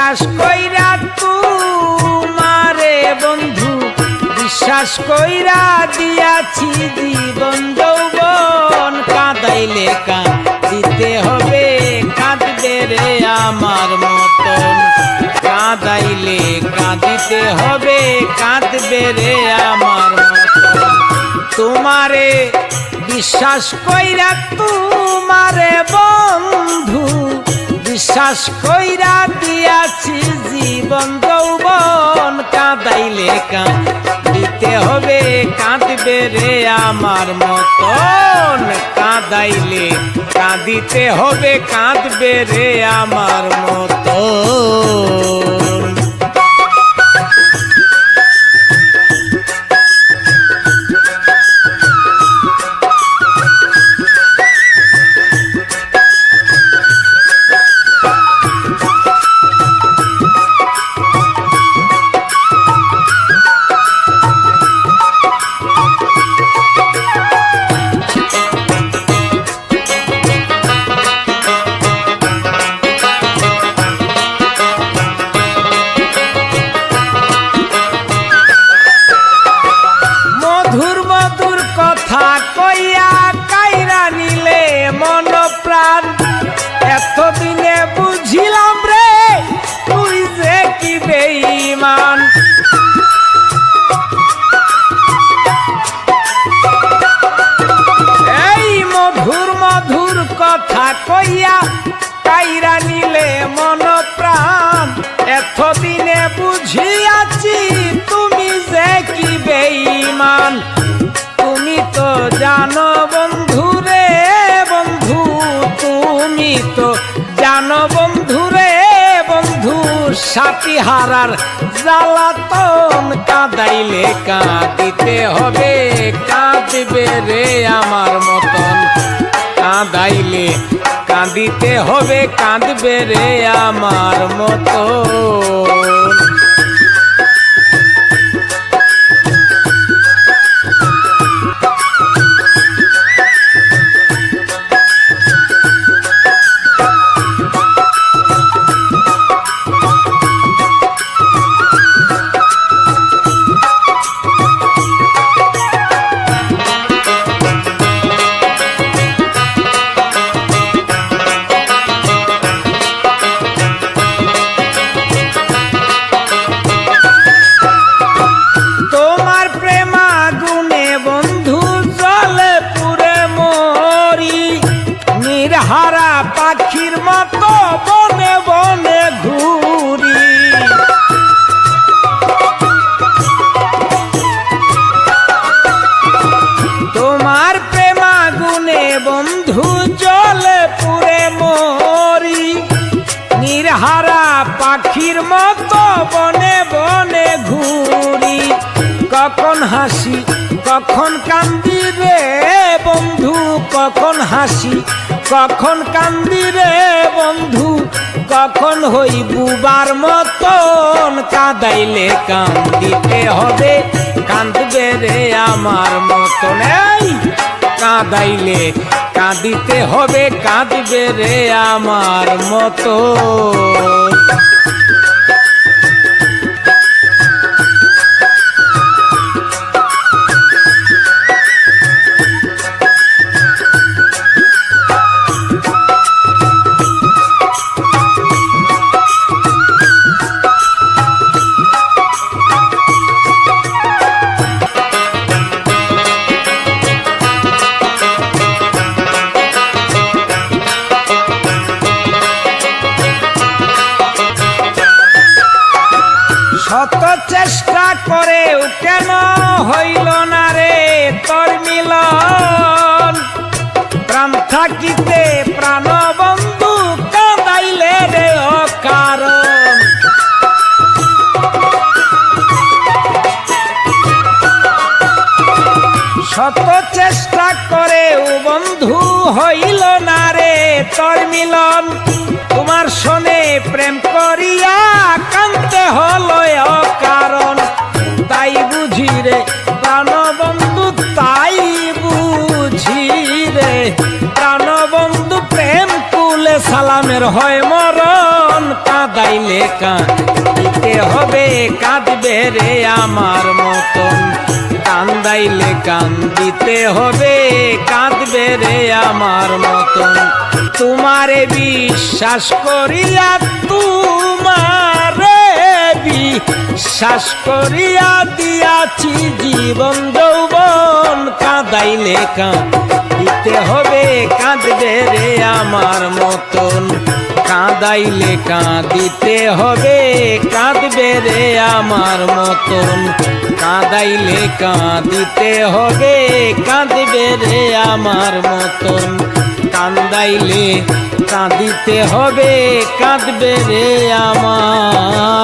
বিশ্বাস কইরা তোমারে বন্ধু বিশ্বাস কইরা দিয়াছি জীবন যৌবন কাঁদাইলে কাঁদিতে হবে কাঁদবে রে আমার মতন কাঁদাইলে কাঁদিতে হবে কাঁদবে রে আমার মতন তোমারে বিশ্বাস কইরা তোমারে বন্ধু বিশ্বাস কইরা দিয়াছি জীবন যৌবন কাঁদাইলে কাঁদিতে হবে কাঁদবে রে আমার মতন কাঁদাইলে কাঁদিতে হবে কাঁদবে রে আমার মতন এতদিনে বুঝিলাম রে তুই যে কি বেঈমান এই মধুর মধুর কথা কইয়া কাইরা নিলে মন প্রাণ এতদিনে বুঝিয়াছি তুমি যে কি বেঈমান তুমি তো জানো বন্ধু রে বন্ধু তুমি তো জানো বন্ধু রে বন্ধু সাথী হারার জ্বালাতন কাঁদাইলে কাঁদিতে হবে কাঁদবে রে আমার মতন কাঁদাইলে কাঁদিতে হবে কাঁদবে রে আমার মতন হারা পাখির মতো বনে বনে ঘুরি তোমার প্রেমাগুনে বন্ধু জলে পুরে মরি নির্হারা পাখির মতো বনে বনে ঘুরি কখন হাসি কখন কান্দি রে বন্ধু কখন হাসি কখন কান্দি রে বন্ধু কখন হই বুবার মতন কাঁদাইলে কান্দিতে হবে কাঁদবে রে আমার মতন এই কাঁদাইলে কাঁদিতে হবে কাঁদবে রে আমার মতন শত চেষ্টা করেও কেন হইল না রে তোর মিলন প্রাণ থাকিতে প্রাণ বন্ধু কাঁদাইলে রে অকারণ শত চেষ্টা করেও বন্ধু হইল না রে তোর মিলন তোমার সনে প্রেম করিয়া কান্তে হলো অকারণ তাই বুঝি রে প্রাণবন্ধু তাই বুঝি রে প্রাণবন্ধু প্রেম কুলে সালামের হয় মরণ কাঁদাই কাঁদাইলে কাঁদিতে হবে কাঁদবে রে আমার মতন কান্দাইলে কান্দিতে হবে কাঁদবে রে আমার মতন তোমারে বিশ্বাস করিয়া তোমারে বিশ্বাস করিয়া দিয়াছি জীবন যৌবন কাঁদাইলে কাঁদিতে হবে কাঁদবে রে আমার মতন কাঁদাইলে কাঁদিতে হবে কাঁদবে রে আমার মতন কাঁদাইলে কাঁদিতে হবে কাঁদবে রে আমার মতন কান্দাইলে কাঁদিতে হবে কাঁদবে রে আমার